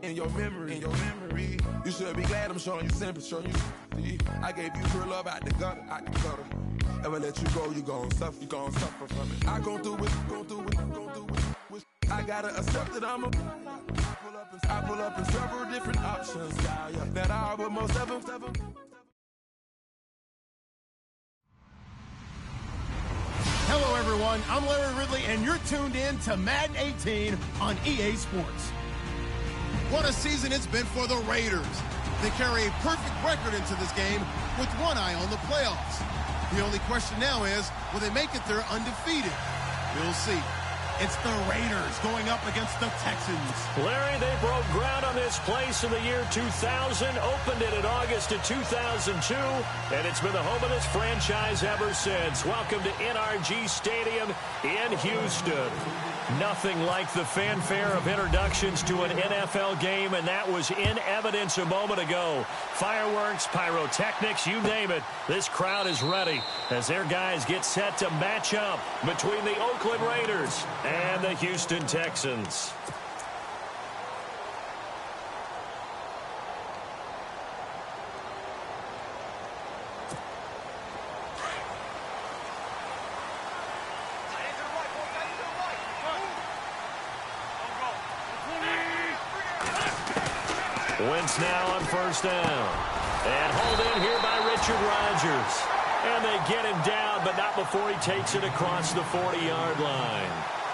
in your memory. You should be glad I'm showing you sympathy. I gave you pure love out the gutter. Ever let you go, you gon' suffer from it. I gon' do it. I gotta accept that I'm a. I pull up in several different options. That I would most ever. Hello, everyone. I'm Larry Ridley, and you're tuned in to Madden 18 on EA Sports. What a season it's been for the Raiders. They carry a perfect record into this game with one eye on the playoffs. The only question now is, will they make it there undefeated? We'll see. It's the Raiders going up against the Texans. Larry, they broke ground on this place in the year 2000, opened it in August of 2002, and it's been the home of this franchise ever since. Welcome to NRG Stadium in Houston. Nothing like the fanfare of introductions to an NFL game, and that was in evidence a moment ago. Fireworks, pyrotechnics, you name it. This crowd is ready as their guys get set to match up between the Oakland Raiders and the Houston Texans. Wentz now on first down. And hauled in here by Richard Rodgers. And they get him down, but not before he takes it across the 40-yard line.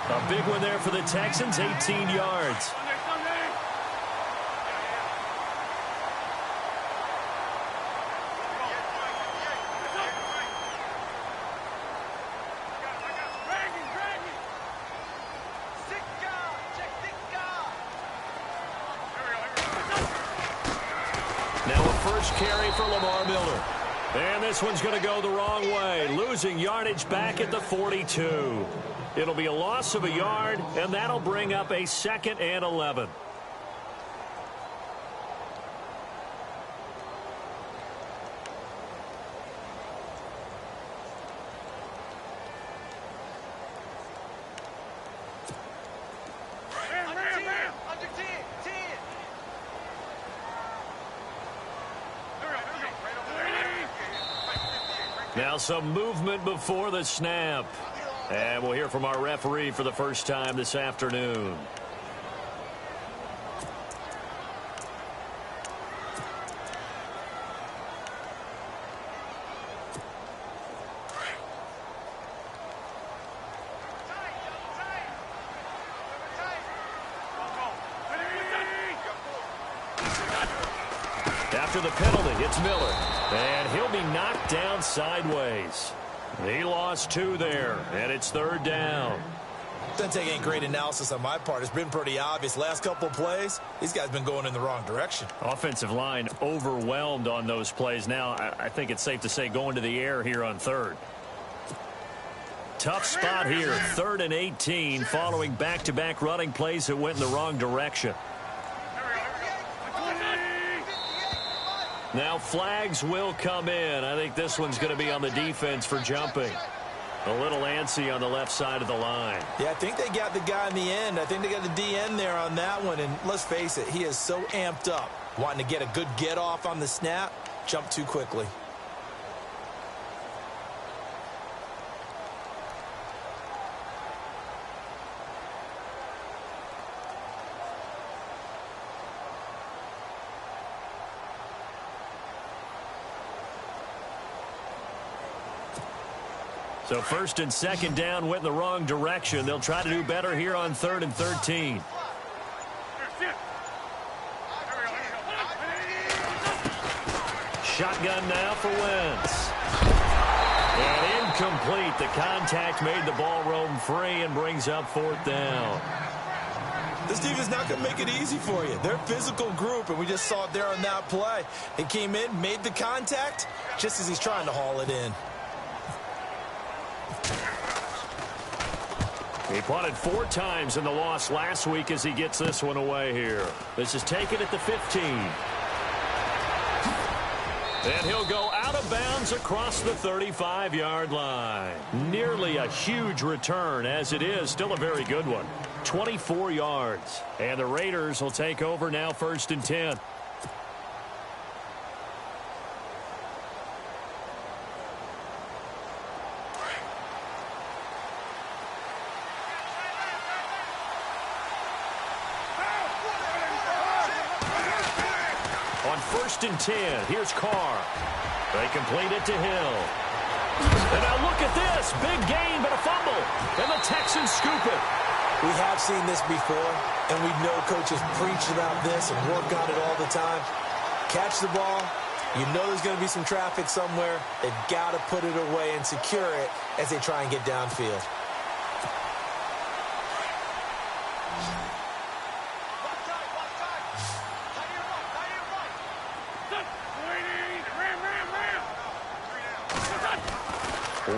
A big one there for the Texans, 18 yards. Carry for Lamar Miller. And this one's going to go the wrong way, losing yardage back at the 42. It'll be a loss of a yard, and that'll bring up a 2nd and 11. Now some movement before the snap. And we'll hear from our referee for the first time this afternoon. After the penalty, it's Miller. And he'll be knocked down sideways. He lost 2 there, and it's 3rd down. Doesn't take any great analysis on my part. It's been pretty obvious. Last couple of plays, these guys been going in the wrong direction. Offensive line overwhelmed on those plays. Now, I think it's safe to say going to the air here on 3rd. Tough spot here, 3rd and 18, following back-to-back running plays that went in the wrong direction. Now flags will come in. I think this one's going to be on the defense for jumping. A little antsy on the left side of the line. Yeah, I think they got the guy in the end. I think they got the DN there on that one. And let's face it, he is so amped up, wanting to get a good get off on the snap, jump too quickly. So 1st and 2nd down went in the wrong direction. They'll try to do better here on 3rd and 13. Shotgun now for Wentz. And incomplete. The contact made the ball roam free and brings up 4th down. This team is not going to make it easy for you. They're a physical group, and we just saw it there on that play. He came in, made the contact, just as he's trying to haul it in. He punted 4 times in the loss last week as he gets this one away here. This is taken at the 15. And he'll go out of bounds across the 35-yard line. Nearly a huge return, as it is still a very good one. 24 yards. And the Raiders will take over now, 1st and 10. On 1st and 10, here's Carr. They complete it to Hill. And now look at this. Big gain, but a fumble. And the Texans scoop it. We have seen this before, and we know coaches preach about this and work on it all the time. Catch the ball. You know there's going to be some traffic somewhere. They've got to put it away and secure it as they try and get downfield.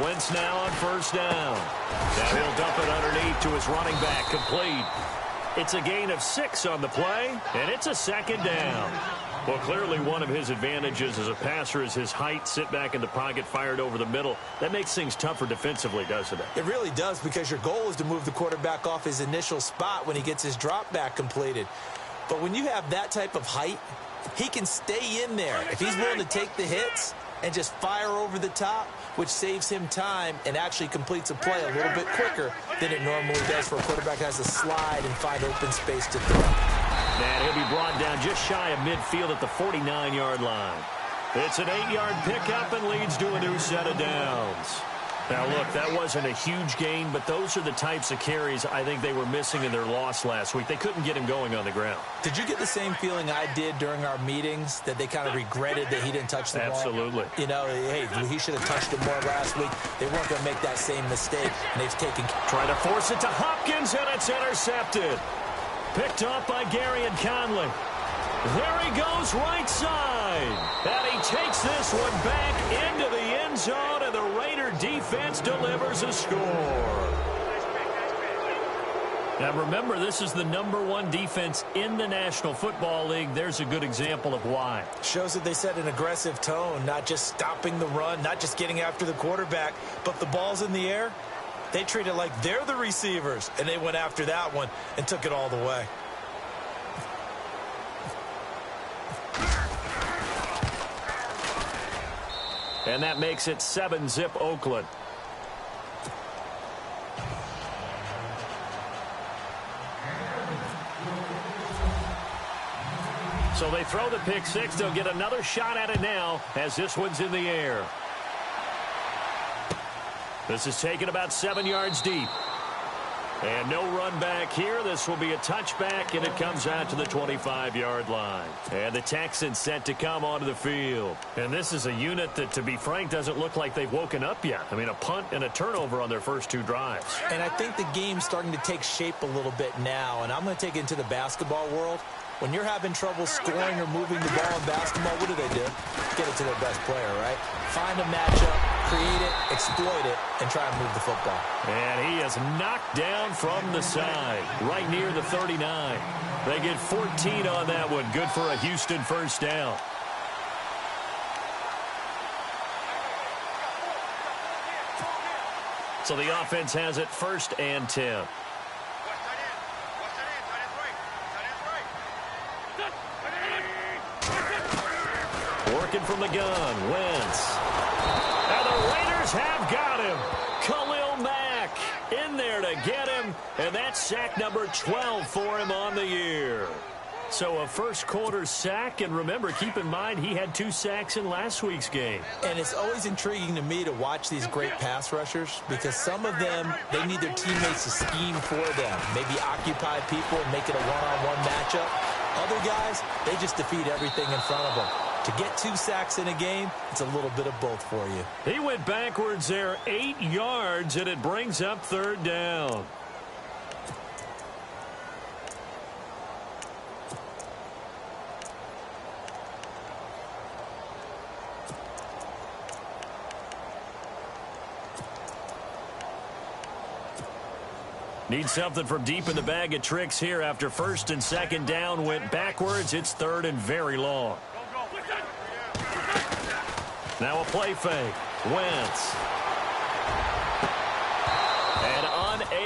Wentz now on 1st down. Now he'll dump it underneath to his running back, complete. It's a gain of 6 on the play, and it's a 2nd down. Well, clearly one of his advantages as a passer is his height, sit back in the pocket, fired over the middle. That makes things tougher defensively, doesn't it? It really does, because your goal is to move the quarterback off his initial spot when he gets his drop back completed. But when you have that type of height, he can stay in there. If he's willing to take the hits and just fire over the top, which saves him time and actually completes a play a little bit quicker than it normally does for a quarterback that has to slide and find open space to throw. And he'll be brought down just shy of midfield at the 49-yard line. It's an 8-yard pickup and leads to a new set of downs. Now, look, that wasn't a huge gain, but those are the types of carries I think they were missing in their loss last week. They couldn't get him going on the ground. Did you get the same feeling I did during our meetings, that they kind of regretted that he didn't touch the ball? Absolutely. You know, hey, he should have touched it more last week. They weren't going to make that same mistake, and they've taken... Trying to force it to Hopkins, and it's intercepted. Picked up by Gary and Conley. There he goes, right side. And he takes this one back into the end zone, and the Raider defense delivers a score. Now remember, this is the #1 defense in the National Football League. There's a good example of why. Shows that they set an aggressive tone, not just stopping the run, not just getting after the quarterback, but the ball's in the air. They treat it like they're the receivers, and they went after that one and took it all the way. And that makes it 7-zip Oakland. So they throw the pick six. They'll get another shot at it now as this one's in the air. This is taken about 7 yards deep. And no run back here. This will be a touchback, and it comes out to the 25-yard line. And the Texans set to come onto the field. And this is a unit that, to be frank, doesn't look like they've woken up yet. I mean, a punt and a turnover on their first 2 drives. And I think the game's starting to take shape a little bit now, and I'm going to take it into the basketball world. When you're having trouble scoring or moving the ball in basketball, what do? Get it to their best player, right? Find a matchup, create it, exploit it, and try and move the football. And he is knocked down from the side, right near the 39. They get 14 on that one. Good for a Houston first down. So the offense has it 1st and 10. Working from the gun, Wentz. And the Raiders have got him. Khalil Mack in there to get him. And that's sack number 12 for him on the year. So a first quarter sack. And remember, keep in mind, he had 2 sacks in last week's game. And it's always intriguing to me to watch these great pass rushers, because some of them, they need their teammates to scheme for them. Maybe occupy people and make it a one-on-one matchup. Other guys, they just defeat everything in front of them. To get 2 sacks in a game, it's a little bit of both for you. He went backwards there 8 yards, and it brings up 3rd down. Need something from deep in the bag of tricks here after 1st and 2nd down went backwards. It's 3rd and very long. Now a play fake. Wentz. And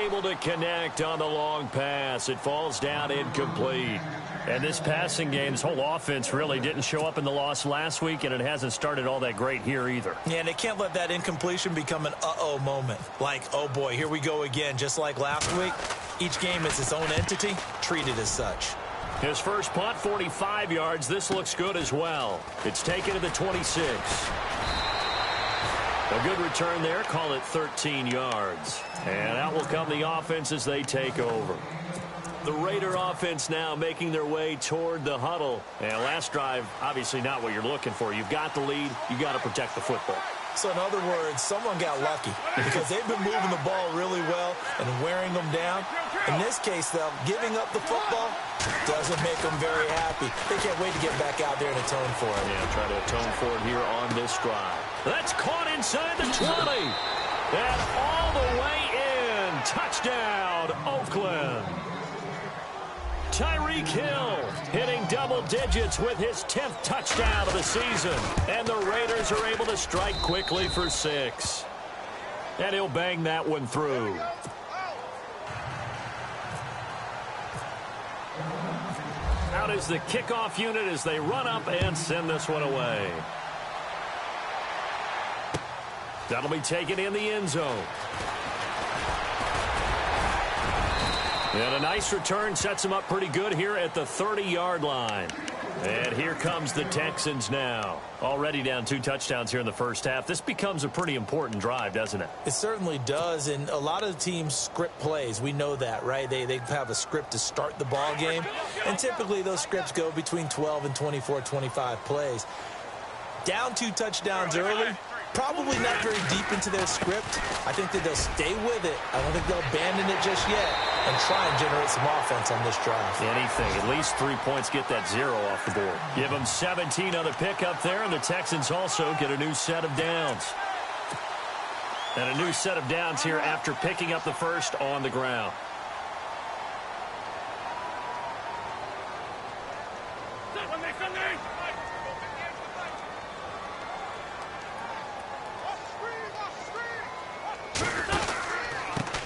unable to connect on the long pass. It falls down incomplete. And this passing game, this whole offense really didn't show up in the loss last week, and it hasn't started all that great here either. Yeah, and they can't let that incompletion become an uh-oh moment. Like, oh boy, here we go again, just like last week. Each game is its own entity, treated as such. His first punt, 45 yards. This looks good as well. It's taken to the 26. A good return there. Call it 13 yards. And out will come the offense as they take over. The Raider offense now making their way toward the huddle. And last drive, obviously not what you're looking for. You've got the lead. You've got to protect the football. So in other words, someone got lucky because they've been moving the ball really well and wearing them down. In this case, though, giving up the football doesn't make them very happy. They can't wait to get back out there and atone for it. Yeah, try to atone for it here on this drive. That's caught inside the 20. And all the way in. Touchdown, Oakland. Tyreek Hill hitting double digits with his 10th touchdown of the season. And the Raiders are able to strike quickly for 6. And he'll bang that one through. Out is the kickoff unit as they run up and send this one away. That'll be taken in the end zone. And a nice return sets them up pretty good here at the 30-yard line. And here comes the Texans now. Already down 2 touchdowns here in the first half. This becomes a pretty important drive, doesn't it? It certainly does, and a lot of teams script plays. We know that, right? They have a script to start the ball game, and typically those scripts go between 12 and 24, 25 plays. Down 2 touchdowns early, probably not very deep into their script. I think that they'll stay with it. I don't think they'll abandon it just yet and try and generate some offense on this drive. Anything. At least 3 points, get that 0 off the board. Give them 17 on the pickup there, and the Texans also get a new set of downs. And a new set of downs here after picking up the first on the ground.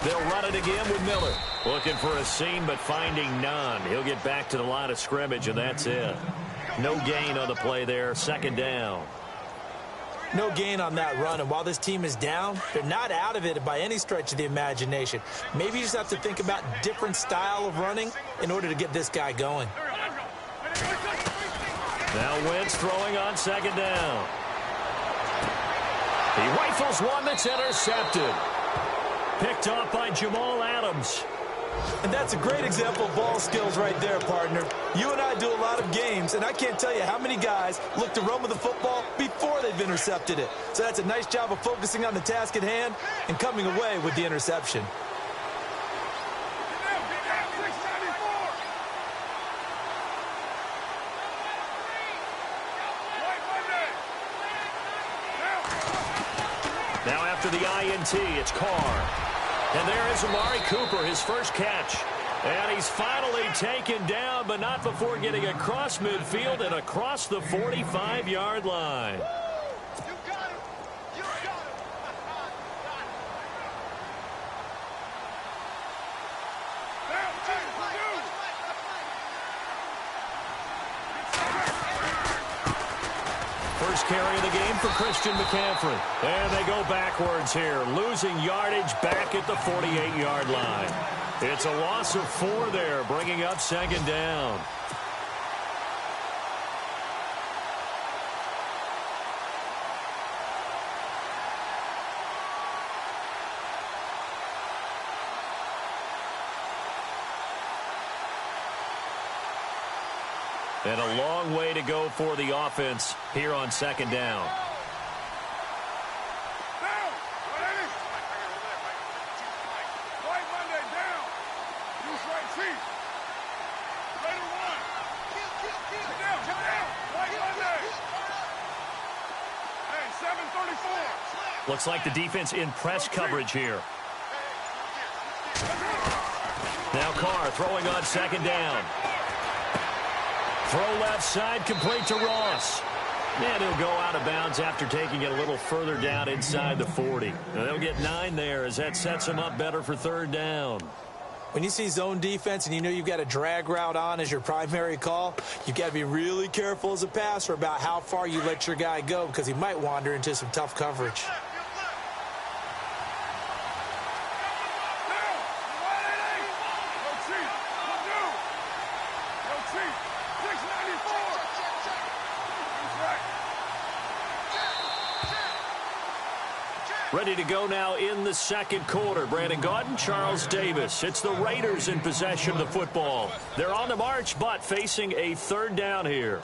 They'll run it again with Miller. Looking for a seam, but finding none. He'll get back to the line of scrimmage, and that's it. No gain on the play there. Second down. No gain on that run, and while this team is down, they're not out of it by any stretch of the imagination. Maybe you just have to think about different style of running in order to get this guy going. Now Wentz throwing on second down. He rifles one that's intercepted. Picked off by Jamal Adams. And that's a great example of ball skills right there, partner. You and I do a lot of games, and I can't tell you how many guys look to run with the football before they've intercepted it. So that's a nice job of focusing on the task at hand and coming away with the interception. Now after the INT, it's Carr. And there is Amari Cooper, his first catch. And he's finally taken down, but not before getting across midfield and across the 45-yard line. First carry of the game for Christian McCaffrey. And they go backwards here, losing yardage back at the 48-yard line. It's a loss of 4 there, bringing up second down. And a long way to go for the offense here on second down. Looks like the defense in press coverage here. Now Carr throwing on second down. Throw left side, complete to Ross. And he'll go out of bounds after taking it a little further down inside the 40. And they'll get 9 there as that sets them up better for third down. When you see zone defense and you know you've got a drag route on as your primary call, you've got to be really careful as a passer about how far you let your guy go because he might wander into some tough coverage. Ready to go now in the second quarter. Brandon Gaudin, Charles Davis. It's the Raiders in possession of the football. They're on the march, but facing a third down here.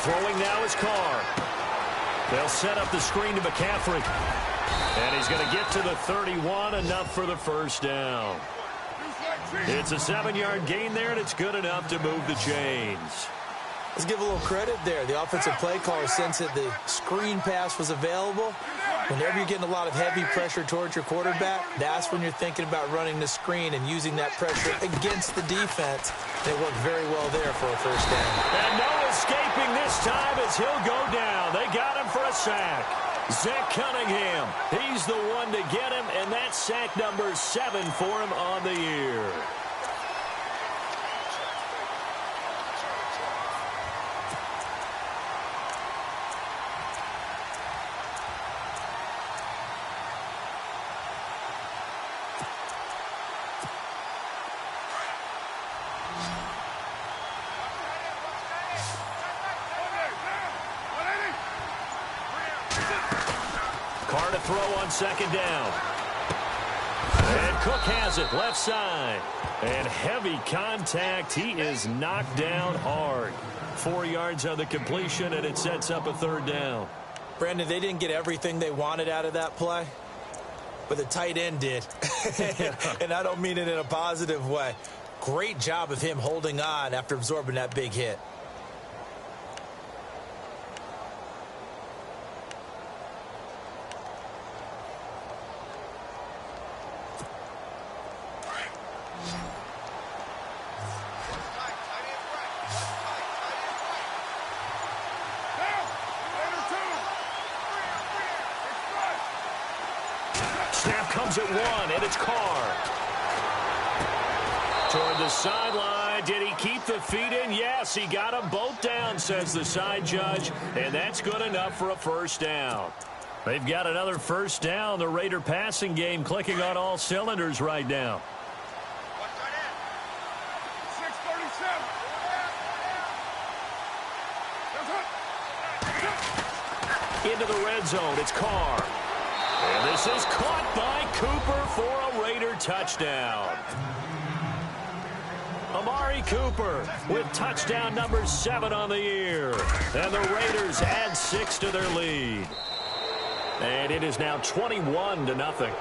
Throwing now is Carr. They'll set up the screen to McCaffrey. And he's going to get to the 31, enough for the first down. It's a 7-yard gain there, and it's good enough to move the chains. Let's give a little credit there. The offensive play caller sensed that the screen pass was available. Whenever you're getting a lot of heavy pressure towards your quarterback, that's when you're thinking about running the screen and using that pressure against the defense. They worked very well there for a first down. And no escaping this time as he'll go down. They got him for a sack. Zach Cunningham, he's the one to get him, and that's sack number 7 for him on the year. Carr to throw on second down. And Cook has it left side. And heavy contact. He is knocked down hard. 4 yards on the completion, and it sets up a third down. Brandon, they didn't get everything they wanted out of that play, but the tight end did. And I don't mean it in a positive way. Great job of him holding on after absorbing that big hit. Snap comes at 1, and it's Carr. Toward the sideline. Did he keep the feet in? Yes, he got them both down, says the side judge, and that's good enough for a first down. They've got another first down. The Raider passing game clicking on all cylinders right now. Into the red zone. It's Carr. And this is caught by Cooper for a Raider touchdown. Amari Cooper with touchdown number 7 on the year. And the Raiders add 6 to their lead. And it is now 21-0.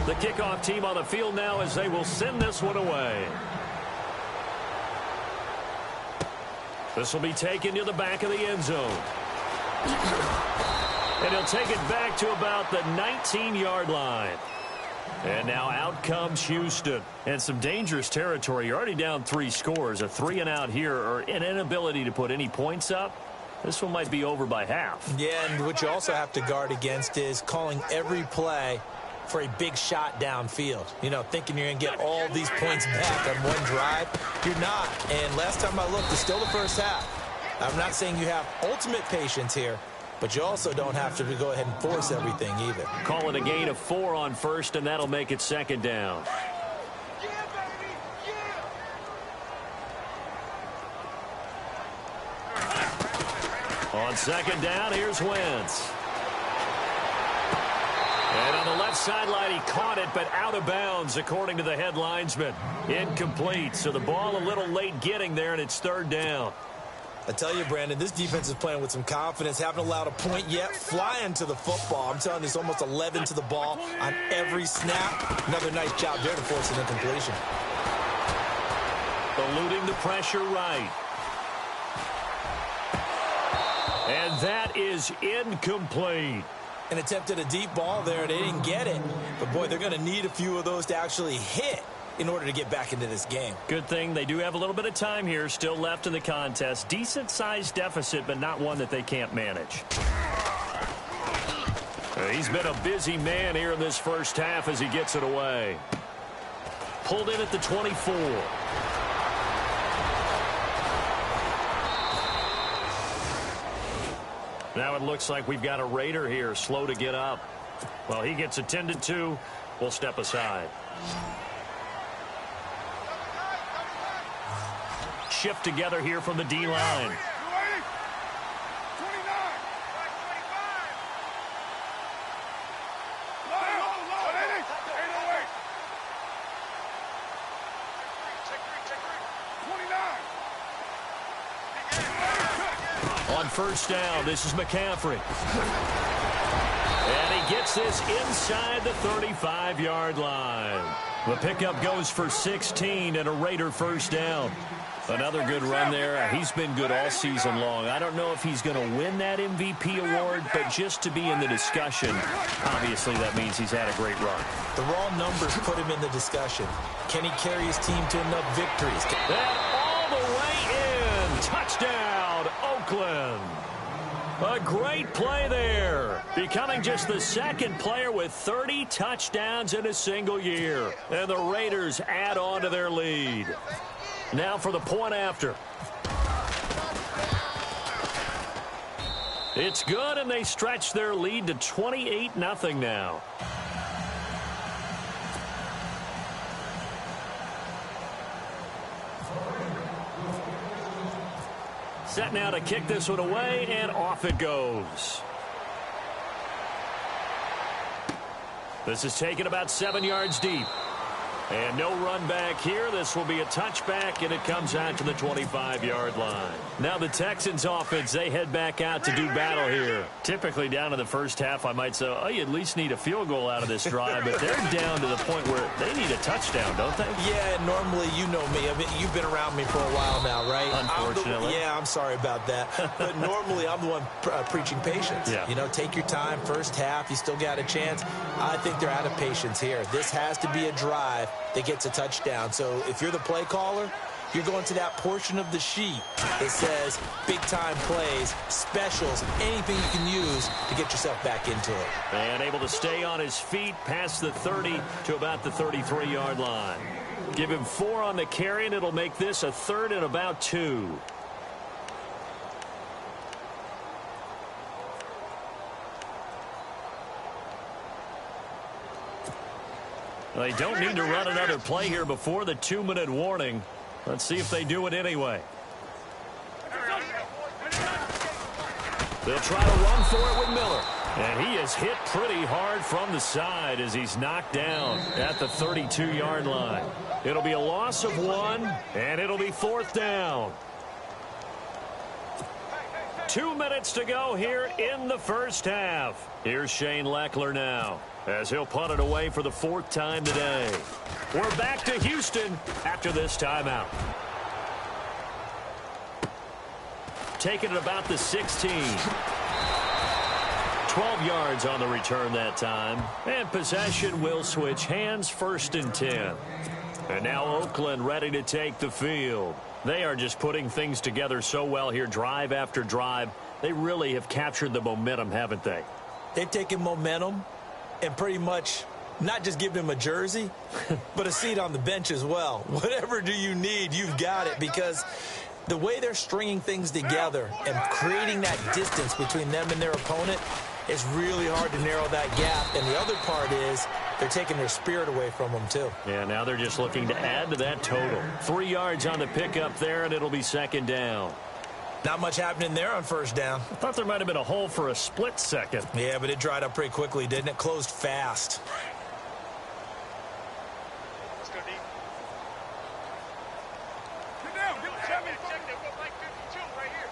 The kickoff team on the field now as they will send this one away. This will be taken to the back of the end zone. And he'll take it back to about the 19-yard line. And now out comes Houston. And some dangerous territory. You're already down 3 scores. A 3-and-out here, or an inability to put any points up. This one might be over by half. Yeah, and what you also have to guard against is calling every play for a big shot downfield. You know, thinking you're going to get all these points back on one drive. You're not. And last time I looked, it's still the first half. I'm not saying you have ultimate patience here, but you also don't have to go ahead and force everything either. Call it a gain of 4 on first, and that'll make it second down. On second down, here's Wentz. And on the left sideline, he caught it, but out of bounds, according to the head linesman. Incomplete, so the ball a little late getting there, and it's third down. I tell you, Brandon, this defense is playing with some confidence. Haven't allowed a point yet. Flying to the football. I'm telling you, it's almost 11 to the ball on every snap. Another nice job there to force an incompletion. Eluding the pressure right. And that is incomplete. And attempted a deep ball there. They didn't get it. But, boy, they're going to need a few of those to actually hit in order to get back into this game. Good thing they do have a little bit of time here still left in the contest. Decent-sized deficit, but not one that they can't manage. He's been a busy man here in this first half as he gets it away. Pulled in at the 24. Now it looks like we've got a Raider here, slow to get up. Well, he gets attended to. We'll step aside. Shift together here from the D-line. On first down, this is McCaffrey. And he gets this inside the 35-yard line. The pickup goes for 16 and a Raider first down. Another good run there. He's been good all season long. I don't know if he's going to win that MVP award, but just to be in the discussion, obviously that means he's had a great run. The raw numbers put him in the discussion. Can he carry his team to enough victories? And all the way in. Touchdown, Oakland. A great play there. Becoming just the second player with 30 touchdowns in a single year. And the Raiders add on to their lead. Now for the point after. It's good, and they stretch their lead to 28-0 now. Set now to kick this one away, and off it goes. This is taken about 7 yards deep. And no run back here. This will be a touchback, and it comes out to the 25-yard line. Now the Texans offense, they head back out to do battle here. Typically down in the first half, I might say, oh, you at least need a field goal out of this drive. But they're down to the point where they need a touchdown, don't they? Yeah, normally, you know me. I mean, you've been around me for a while now, right? Unfortunately. I'm sorry about that. But normally, I'm the one preaching patience. Yeah. You know, take your time. First half, you still got a chance. I think they're out of patience here. This has to be a drive that gets a touchdown. So if you're the play caller, you're going to that portion of the sheet that says big-time plays, specials, anything you can use to get yourself back into it. And able to stay on his feet past the 30 to about the 33-yard line. Give him 4 on the carry, and it'll make this a 3rd and about 2. They don't need to run another play here before the 2-minute warning. Let's see if they do it anyway. They'll try to run for it with Miller. And he is hit pretty hard from the side as he's knocked down at the 32-yard line. It'll be a loss of 1, and it'll be 4th down. 2 minutes to go here in the first half. Here's Shane Leckler now, as he'll punt it away for the 4th time today. We're back to Houston after this timeout. Taking it about the 16. 12 yards on the return that time. And possession will switch hands, 1st and 10. And now Oakland ready to take the field. They are just putting things together so well here, drive after drive. They really have captured the momentum, haven't they? They've taken momentum and pretty much not just given him a jersey, but a seat on the bench as well. Whatever do you need, you've got it, because the way they're stringing things together and creating that distance between them and their opponent, it's really hard to narrow that gap. And the other part is they're taking their spirit away from them, too. Yeah, now they're just looking to add to that total. 3 yards on the pickup there, and it'll be 2nd down. Not much happening there on 1st down. I thought there might have been a hole for a split second. Yeah, but it dried up pretty quickly, didn't it? Closed fast. Let's go deep. Get down. Check that. Like 52 right here.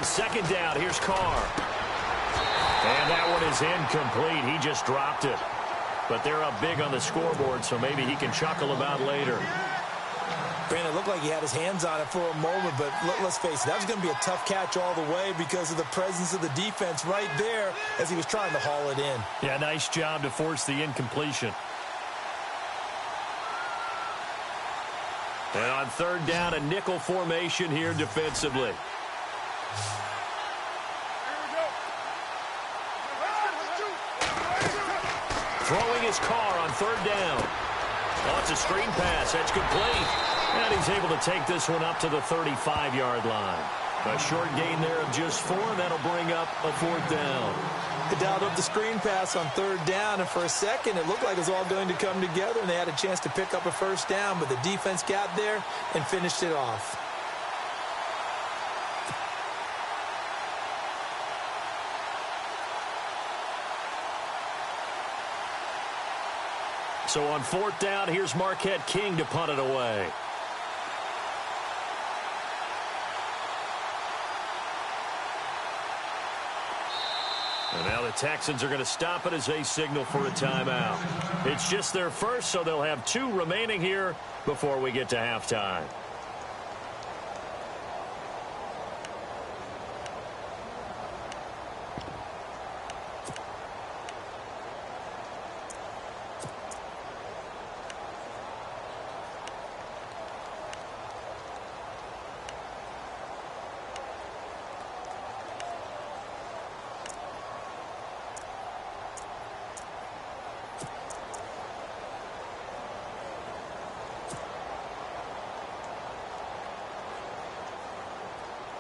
on second down, here's Carr. And that one is incomplete. He just dropped it. But they're up big on the scoreboard, so maybe he can chuckle about later. Brandon, it looked like he had his hands on it for a moment, but let's face it, that was going to be a tough catch all the way because of the presence of the defense right there as he was trying to haul it in. Yeah, nice job to force the incompletion. And on third down, a nickel formation here defensively. Throwing his Carr on third down. Oh, it's a screen pass. That's complete. And he's able to take this one up to the 35-yard line. A short gain there of just 4, and that'll bring up a fourth down. They dialed up the screen pass on third down, and for a second it looked like it was all going to come together, and they had a chance to pick up a first down, but the defense got there and finished it off. So on fourth down, here's Marquette King to punt it away. And now the Texans are going to stop it as they signal for a timeout. It's just their first, so they'll have 2 remaining here before we get to halftime.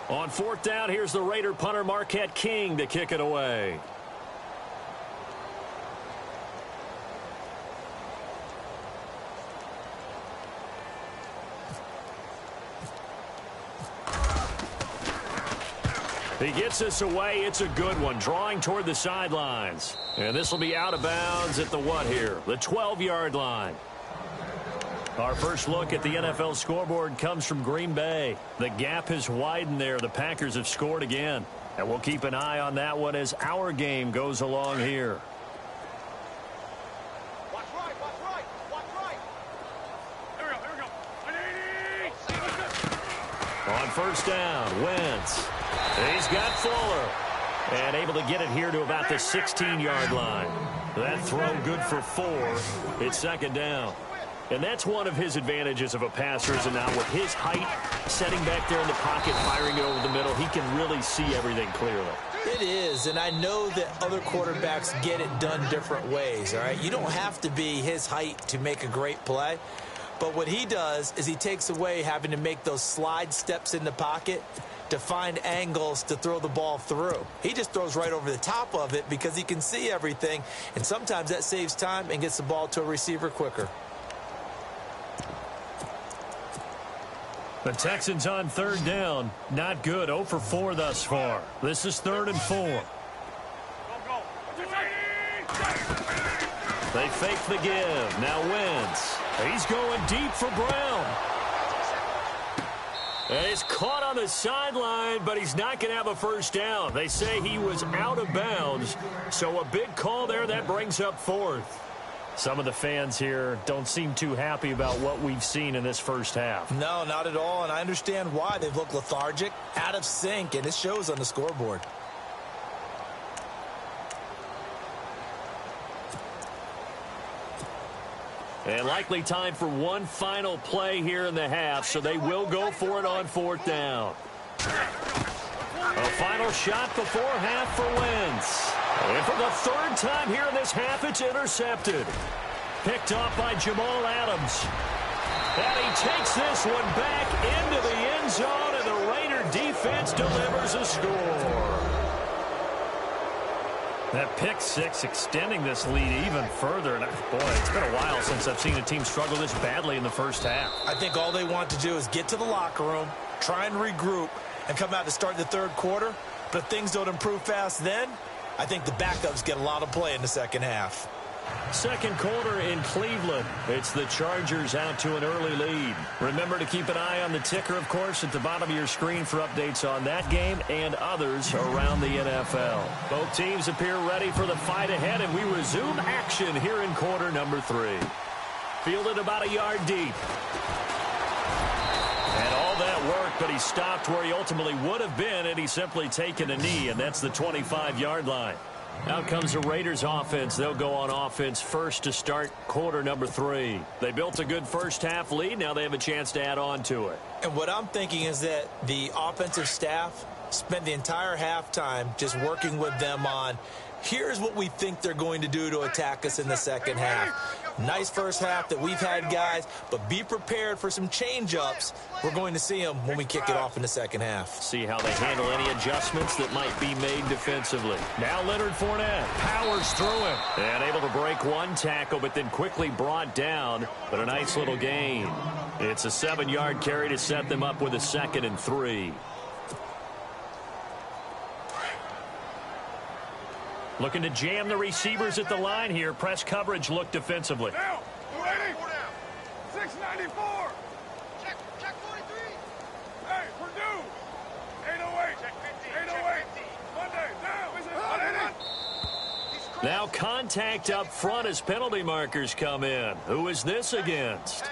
On fourth down, here's the Raider punter Marquette King to kick it away. He gets this away. It's a good one, drawing toward the sidelines. And this will be out of bounds at the what here? The 12-yard line. Our first look at the NFL scoreboard comes from Green Bay. The gap has widened there. The Packers have scored again. And we'll keep an eye on that one as our game goes along here. Watch right, watch right, watch right. Here we go. 180. On first down, Wentz. He's got Fuller. And able to get it here to about the 16-yard line. That throw good for 4. It's second down. And that's one of his advantages of a passer, is now with his height, setting back there in the pocket, firing it over the middle, he can really see everything clearly. It is, and I know that other quarterbacks get it done different ways, all right? You don't have to be his height to make a great play. But what he does is he takes away having to make those slide steps in the pocket to find angles to throw the ball through. He just throws right over the top of it because he can see everything, and sometimes that saves time and gets the ball to a receiver quicker. The Texans on third down. Not good. 0 for 4 thus far. This is 3rd and 4. They fake the give. Now Wentz. He's going deep for Brown. And he's caught on the sideline, but he's not going to have a first down. They say he was out of bounds. So a big call there. That brings up 4th. Some of the fans here don't seem too happy about what we've seen in this first half. No, not at all, and I understand why. They've looked lethargic, out of sync, and it shows on the scoreboard. And likely time for one final play here in the half, so they will go for it on fourth down. A final shot before half for Wentz. And for the 3rd time here in this half, it's intercepted. Picked off by Jamal Adams. And he takes this one back into the end zone, and the Raider defense delivers a score. That pick 6 extending this lead even further. And boy, it's been a while since I've seen a team struggle this badly in the first half. I think all they want to do is get to the locker room, try and regroup, and come out to start the 3rd quarter. But if things don't improve fast then, I think the backups get a lot of play in the second half. Second quarter in Cleveland. It's the Chargers out to an early lead. Remember to keep an eye on the ticker, of course, at the bottom of your screen for updates on that game and others around the NFL. Both teams appear ready for the fight ahead, and we resume action here in quarter number 3. Fielded about a yard deep. And all that work, but he stopped where he ultimately would have been, and he's simply taken a knee, and that's the 25-yard line. Out comes the Raiders offense. They'll go on offense first to start quarter number 3. They built a good first-half lead. Now they have a chance to add on to it. And what I'm thinking is that the offensive staff spent the entire halftime just working with them on, here's what we think they're going to do to attack us in the second half. Nice first half that we've had, guys, but be prepared for some change-ups. We're going to see them when we kick it off in the second half. See how they handle any adjustments that might be made defensively. Now Leonard Fournette powers through him. And able to break one tackle, but then quickly brought down. But a nice little gain. It's a 7-yard carry to set them up with a 2nd and 3. Looking to jam the receivers at the line here. Press coverage look defensively. Now, 694. Check 43. Hey, Purdue. 808. Check 50. 808. Monday, down. Now contact up front as penalty markers come in. Who is this against?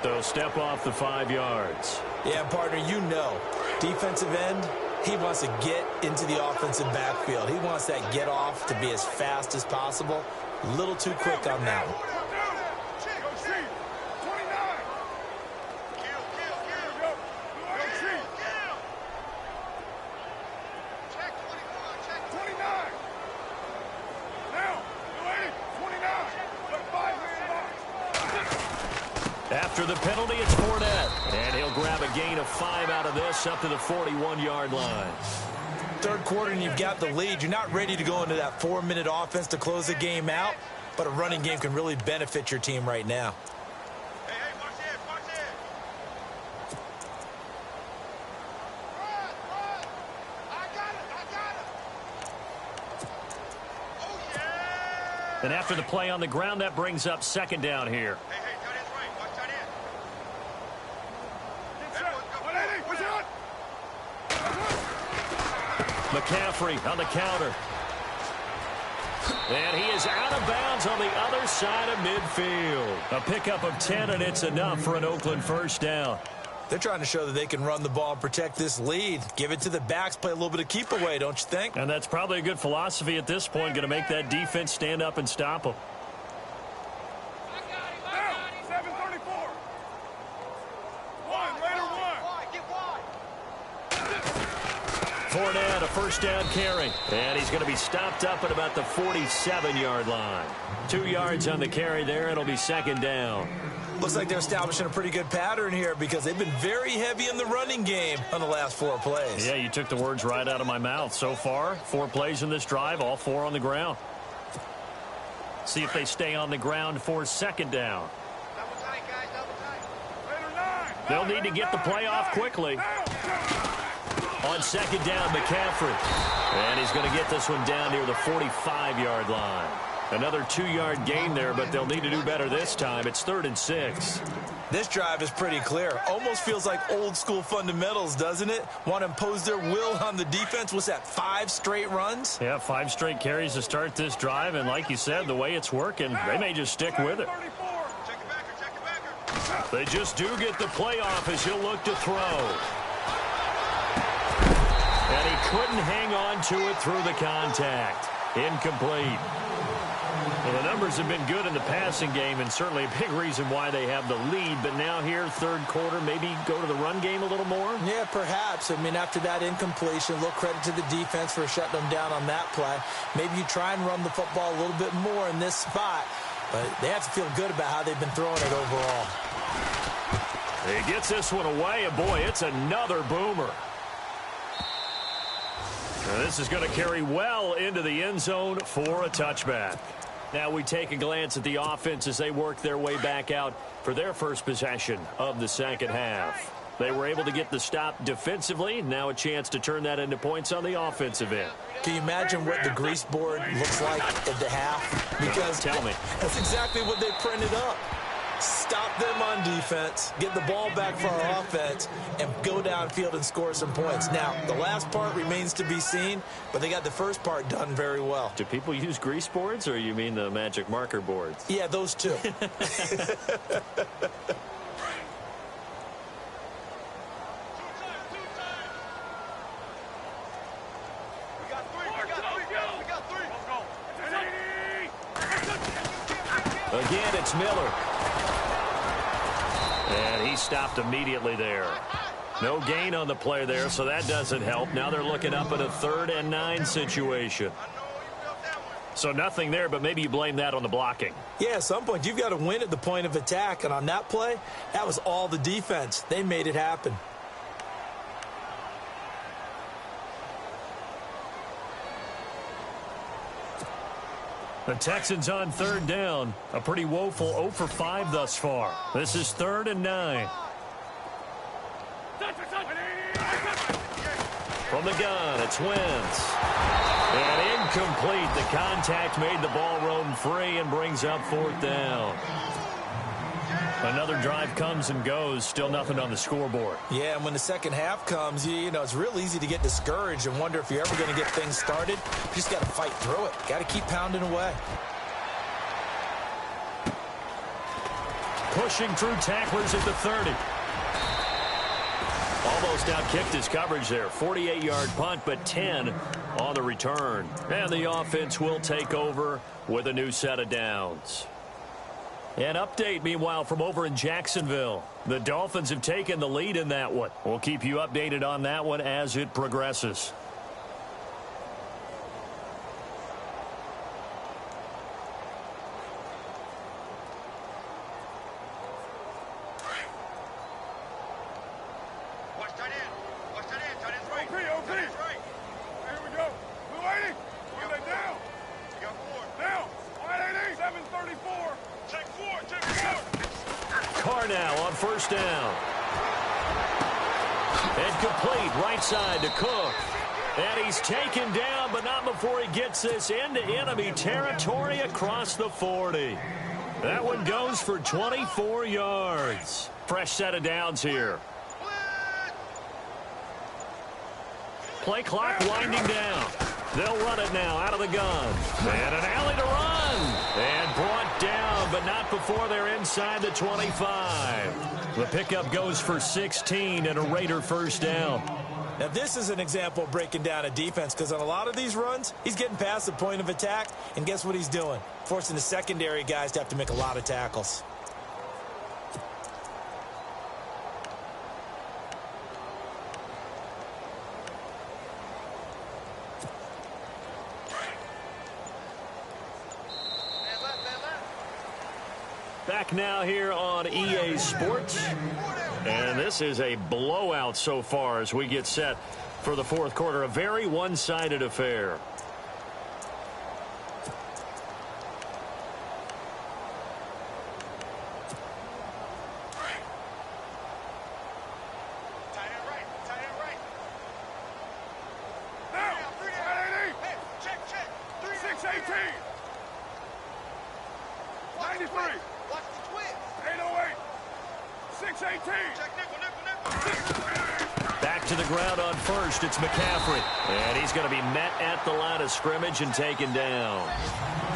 They'll step off the 5 yards. Yeah, partner, you know, defensive end, he wants to get into the offensive backfield. He wants that get off to be as fast as possible. A little too quick on that one. After the penalty, it's Fournette. And he'll grab a gain of 5 out of this up to the 41-yard line. Third quarter and you've got the lead. You're not ready to go into that 4-minute offense to close the game out, but a running game can really benefit your team right now. Hey, watch it. Run. I got it. Oh, yeah. And after the play on the ground, that brings up 2nd down here. Hey, tight end's right. Watch tight end. McCaffrey on the counter. And he is out of bounds on the other side of midfield. A pickup of 10, and it's enough for an Oakland first down. They're trying to show that they can run the ball and protect this lead. Give it to the backs, play a little bit of keep away, don't you think? And that's probably a good philosophy at this point, going to make that defense stand up and stop them. I got him. 734. Later one. Get wide. Fournette, a first down carry. And he's going to be stopped up at about the 47-yard line. 2 yards on the carry there. It'll be 2nd down. Looks like they're establishing a pretty good pattern here because they've been very heavy in the running game on the last 4 plays. Yeah, you took the words right out of my mouth. So far, 4 plays in this drive, all 4 on the ground. See if they stay on the ground for 2nd down. Double tight, guys. Double tight. Later 9. They'll need to get the play off quickly. On 2nd down, McCaffrey. And he's going to get this one down near the 45-yard line. Another 2-yard gain there, but they'll need to do better this time. It's 3rd and 6. This drive is pretty clear. Almost feels like old school fundamentals, doesn't it? Want to impose their will on the defense. What's that, 5 straight runs? Yeah, 5 straight carries to start this drive. And like you said, the way it's working, they may just stick with it. Check it backer. They just do get the play off as he'll look to throw. And he couldn't hang on to it through the contact. Incomplete. Well, the numbers have been good in the passing game, and certainly a big reason why they have the lead. But now here, third quarter, maybe go to the run game a little more? Yeah, perhaps. I mean, after that incompletion, a little credit to the defense for shutting them down on that play. Maybe you try and run the football a little bit more in this spot. But they have to feel good about how they've been throwing it overall. He gets this one away, and boy, it's another boomer. Now, this is going to carry well into the end zone for a touchback. Now we take a glance at the offense as they work their way back out for their first possession of the second half. They were able to get the stop defensively. Now a chance to turn that into points on the offensive end. Can you imagine what the grease board looks like at the half? Because tell me. That's exactly what they printed up. Stop them on defense, get the ball back for our offense, and go downfield and score some points. Now, the last part remains to be seen, but they got the first part done very well. Do people use grease boards, or you mean the magic marker boards? Yeah, those two. Again, it's Miller. And he stopped immediately there. No gain on the play there, so that doesn't help. Now they're looking up at a 3rd and 9 situation. So nothing there, but maybe you blame that on the blocking. Yeah, at some point, you've got to win at the point of attack. And on that play, that was all the defense. They made it happen. The Texans on 3rd down. A pretty woeful 0 for 5 thus far. This is 3rd and 9. From the gun, it's Wentz. And incomplete. The contact made the ball roam free and brings up 4th down. Another drive comes and goes. Still nothing on the scoreboard. Yeah, and when the second half comes, you know, it's real easy to get discouraged and wonder if you're ever going to get things started. You just got to fight through it. Got to keep pounding away. Pushing through tacklers at the 30. Almost outkicked his coverage there. 48-yard punt, but 10 on the return. And the offense will take over with a new set of downs. An update, meanwhile, from over in Jacksonville. The Dolphins have taken the lead in that one. We'll keep you updated on that one as it progresses. Now on 1st down. And complete right side to Cook. And he's taken down, but not before he gets this into enemy territory across the 40. That one goes for 24 yards. Fresh set of downs here. Play clock winding down. They'll run it now out of the gun. And an alley to run. And brought down, but not before they're inside the 25. The pickup goes for 16 and a Raider 1st down. Now, this is an example of breaking down a defense, because on a lot of these runs, he's getting past the point of attack, and guess what he's doing? Forcing the secondary guys to have to make a lot of tackles. Back now here on EA Sports. And this is a blowout so far as we get set for the 4th quarter. A very one-sided affair. Back to the ground on 1st. It's McCaffrey. And he's going to be met at the line of scrimmage and taken down.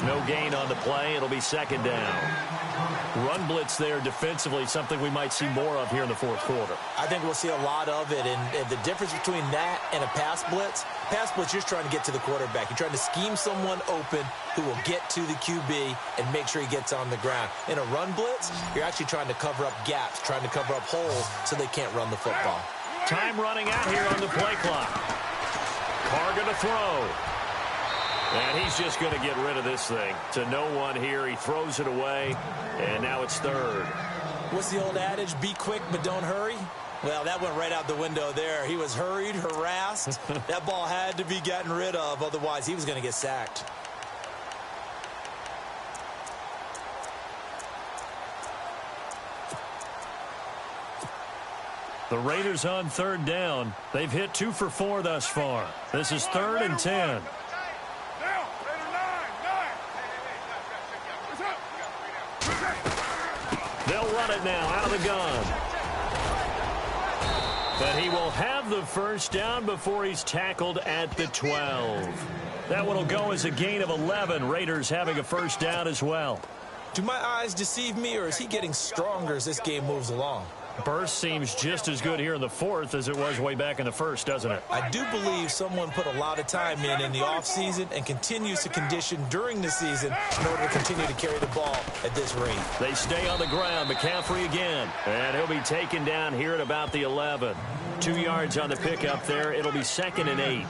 No gain on the play. It'll be 2nd down. Run blitz there defensively, something we might see more of here in the 4th quarter. I think we'll see a lot of it. And the difference between that and a pass blitz, you're just trying to get to the quarterback. You're trying to scheme someone open who will get to the QB and make sure he gets on the ground. In a run blitz, you're actually trying to cover up gaps, trying to cover up holes so they can't run the football. Time running out here on the play clock. Carr going to throw. And he's just going to get rid of this thing to no one here. He throws it away, and now it's 3rd. What's the old adage? Be quick, but don't hurry. Well, that went right out the window there. He was hurried, harassed. That ball had to be gotten rid of, otherwise he was going to get sacked. The Raiders on third down. They've hit 2 for 4 thus far. This is 3rd and 10. They'll run it now out of the gun. But he will have the first down before he's tackled at the 12. That one will go as a gain of 11. Raiders having a first down as well. Do my eyes deceive me, or is he getting stronger as this game moves along? Burst seems just as good here in the 4th as it was way back in the 1st, doesn't it? I do believe someone put a lot of time in the offseason and continues to condition during the season in order to continue to carry the ball at this rate. They stay on the ground. McCaffrey again. And he'll be taken down here at about the 11. 2 yards on the pickup there. It'll be 2nd and 8.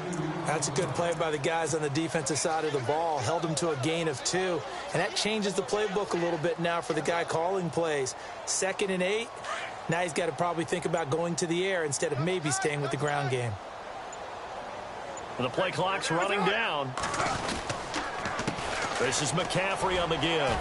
That's a good play by the guys on the defensive side of the ball. Held him to a gain of 2. And that changes the playbook a little bit now for the guy calling plays. 2nd and 8. Now he's got to probably think about going to the air instead of maybe staying with the ground game. The play clock's running down. This is McCaffrey on the give.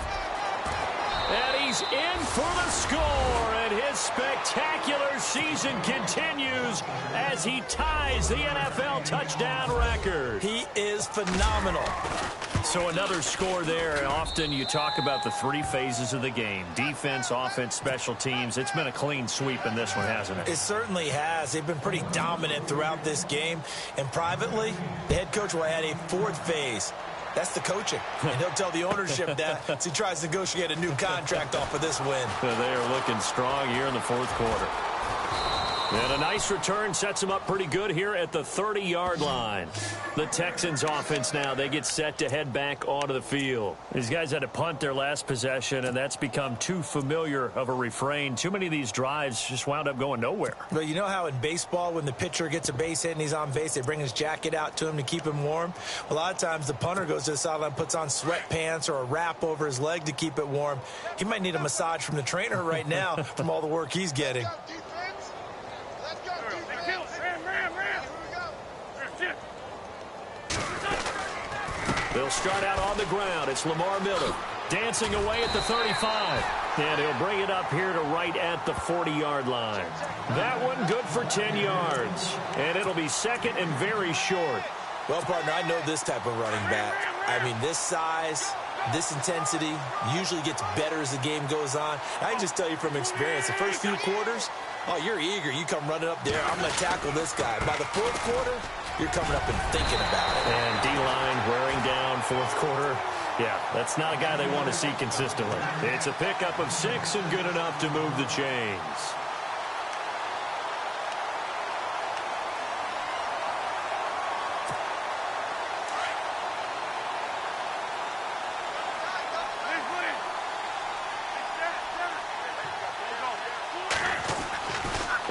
And he's in for the score. And his spectacular season continues as he ties the NFL touchdown record. He is phenomenal. So another score there. Often you talk about the 3 phases of the game. Defense, offense, special teams. It's been a clean sweep in this one, hasn't it? It certainly has. They've been pretty dominant throughout this game. And privately, the head coach will add a 4th phase. That's the coaching. And he'll tell the ownership that as he tries to negotiate a new contract off of this win. They are looking strong here in the 4th quarter. And a nice return sets them up pretty good here at the 30-yard line. The Texans offense now, they get set to head back onto the field. These guys had to punt their last possession, and that's become too familiar of a refrain. Too many of these drives just wound up going nowhere. But you know how in baseball, when the pitcher gets a base hit and he's on base, they bring his jacket out to him to keep him warm? A lot of times the punter goes to the sideline, puts on sweatpants or a wrap over his leg to keep it warm. He might need a massage from the trainer right now from all the work he's getting. They'll start out on the ground. It's Lamar Miller dancing away at the 35. And he'll bring it up here to right at the 40-yard line. That one good for 10 yards. And it'll be 2nd and very short. Well, partner, I know this type of running back. I mean, this size, this intensity usually gets better as the game goes on. I can just tell you from experience, the first few quarters, oh, you're eager. You come running up there. I'm going to tackle this guy. By the 4th quarter, you're coming up and thinking about it. And D-line wearing down 4th quarter. Yeah, that's not a guy they want to see consistently. It's a pickup of 6 and good enough to move the chains.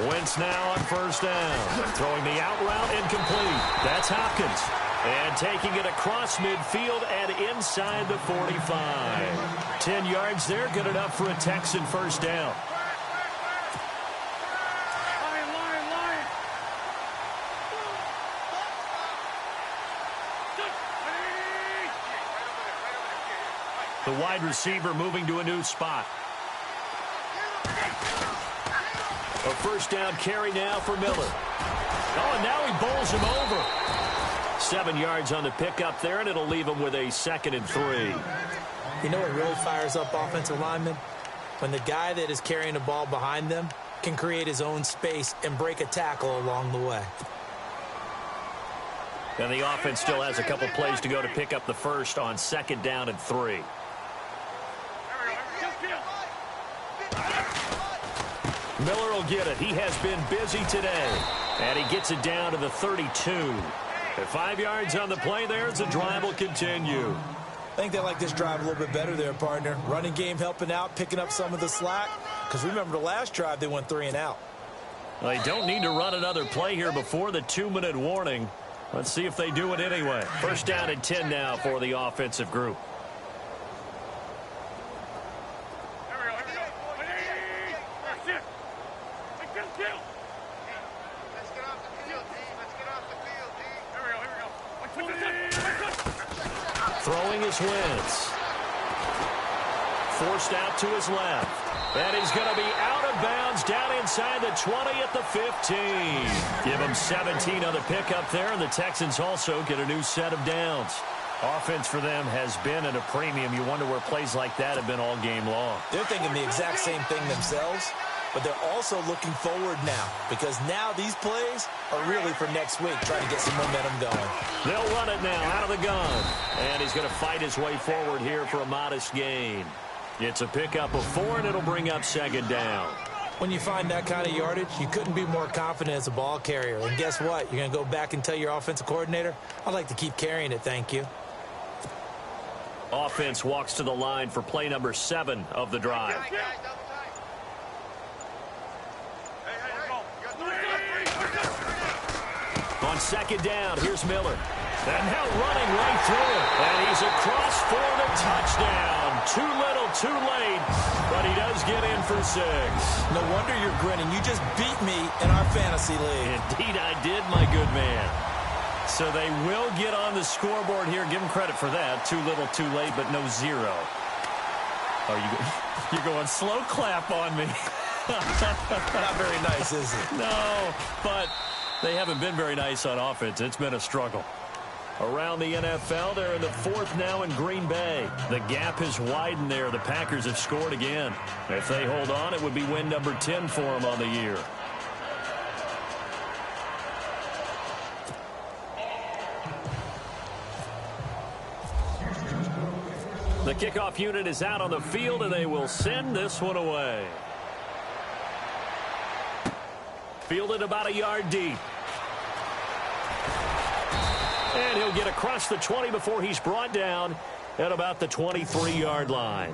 Wentz now on 1st down. Throwing the out route incomplete. That's Hopkins. And taking it across midfield and inside the 45. 10 yards there, good enough for a Texan first down. The wide receiver moving to a new spot. A first down carry now for Miller. Oh, and now he bowls him over. 7 yards on the pickup there, and it'll leave him with a 2nd and 3. You know what really fires up offensive linemen? When the guy that is carrying the ball behind them can create his own space and break a tackle along the way. And the offense still has a couple plays to go to pick up the first on 2nd down and 3. Miller will get it. He has been busy today. And he gets it down to the 32. At 5 yards on the play there, the drive will continue. I think they like this drive a little bit better there, partner. Running game helping out, picking up some of the slack. Because remember the last drive, they went 3 and out. Well, they don't need to run another play here before the 2-minute warning. Let's see if they do it anyway. First down and 10 now for the offensive group. Throwing is Wentz. Forced out to his left. And he's going to be out of bounds down inside the 20 at the 15. Give him 17 on the pickup there, and the Texans also get a new set of downs. Offense for them has been at a premium. You wonder where plays like that have been all game long. They're thinking the exact same thing themselves, but they're also looking forward now because now these plays are really for next week, trying to get some momentum going. They'll run it now out of the gun, and he's going to fight his way forward here for a modest gain. It's a pickup of 4, and it'll bring up second down. When you find that kind of yardage, you couldn't be more confident as a ball carrier. And guess what? You're going to go back and tell your offensive coordinator, I'd like to keep carrying it, thank you. Offense walks to the line for play number 7 of the drive. On second down, here's Miller. And now running right through it. And he's across for the touchdown. Too little, too late. But he does get in for 6. No wonder you're grinning. You just beat me in our fantasy league. Indeed I did, my good man. So they will get on the scoreboard here. Give them credit for that. Too little, too late, but no 0. Oh, you're going slow clap on me. Not very nice, is it? No, but they haven't been very nice on offense. It's been a struggle. Around the NFL, they're in the 4th now in Green Bay. The gap has widened there. The Packers have scored again. If they hold on, it would be win number 10 for them on the year. The kickoff unit is out on the field, and they will send this one away. Fielded about a yard deep. And he'll get across the 20 before he's brought down at about the 23-yard line.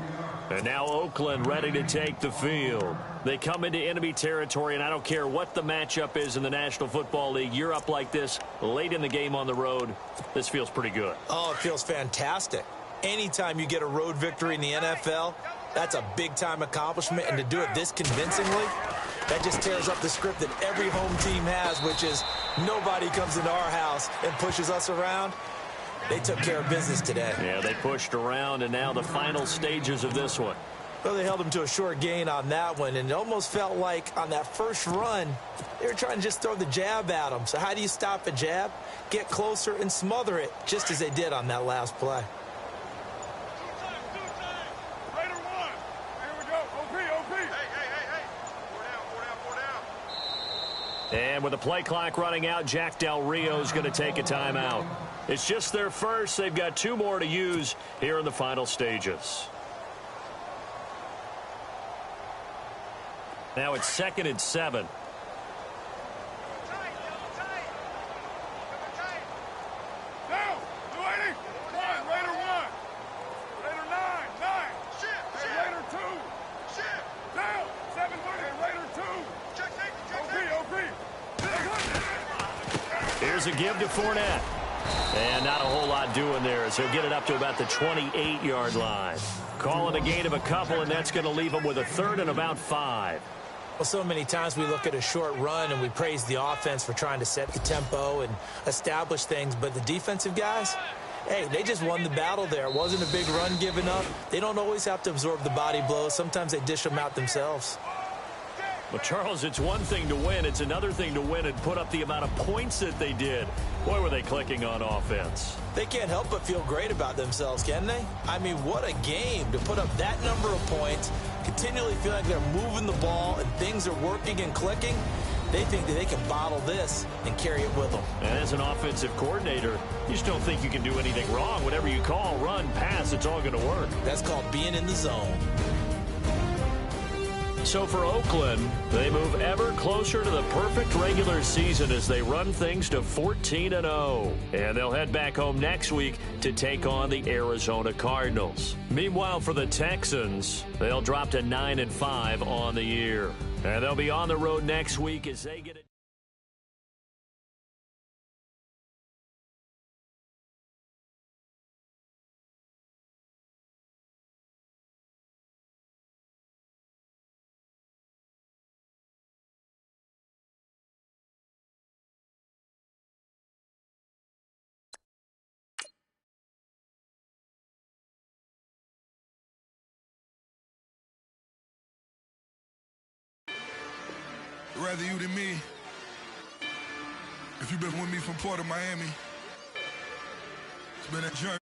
And now Oakland ready to take the field. They come into enemy territory, and I don't care what the matchup is in the National Football League. You're up like this late in the game on the road. This feels pretty good. Oh, it feels fantastic. Anytime you get a road victory in the NFL, that's a big-time accomplishment. And to do it this convincingly, that just tears up the script that every home team has, which is nobody comes into our house and pushes us around. They took care of business today. Yeah, they pushed around, and now the final stages of this one. Well, they held them to a short gain on that one, and it almost felt like on that first run, they were trying to just throw the jab at them. So how do you stop a jab? Get closer and smother it, just as they did on that last play. And with the play clock running out, Jack Del Rio is going to take a timeout. It's just their first. They've got 2 more to use here in the final stages. Now it's 2nd and 7. Here's a give to Fournette. And not a whole lot doing there as he'll get it up to about the 28-yard line. Calling a gain of a couple, and that's going to leave him with a 3rd and about 5. Well, so many times we look at a short run and we praise the offense for trying to set the tempo and establish things, but the defensive guys, hey, they just won the battle there. It wasn't a big run given up. They don't always have to absorb the body blows. Sometimes they dish them out themselves. Well, Charles, it's one thing to win. It's another thing to win and put up the amount of points that they did. Boy, were they clicking on offense. They can't help but feel great about themselves, can they? I mean, what a game to put up that number of points, continually feel like they're moving the ball and things are working and clicking. They think that they can bottle this and carry it with them. And as an offensive coordinator, you just don't think you can do anything wrong. Whatever you call, run, pass, it's all going to work. That's called being in the zone. So for Oakland, they move ever closer to the perfect regular season as they run things to 14-0. And they'll head back home next week to take on the Arizona Cardinals. Meanwhile, for the Texans, they'll drop to 9-5 on the year. And they'll be on the road next week as they get it. rather you than me. If you've been with me from Port of Miami, it's been a journey.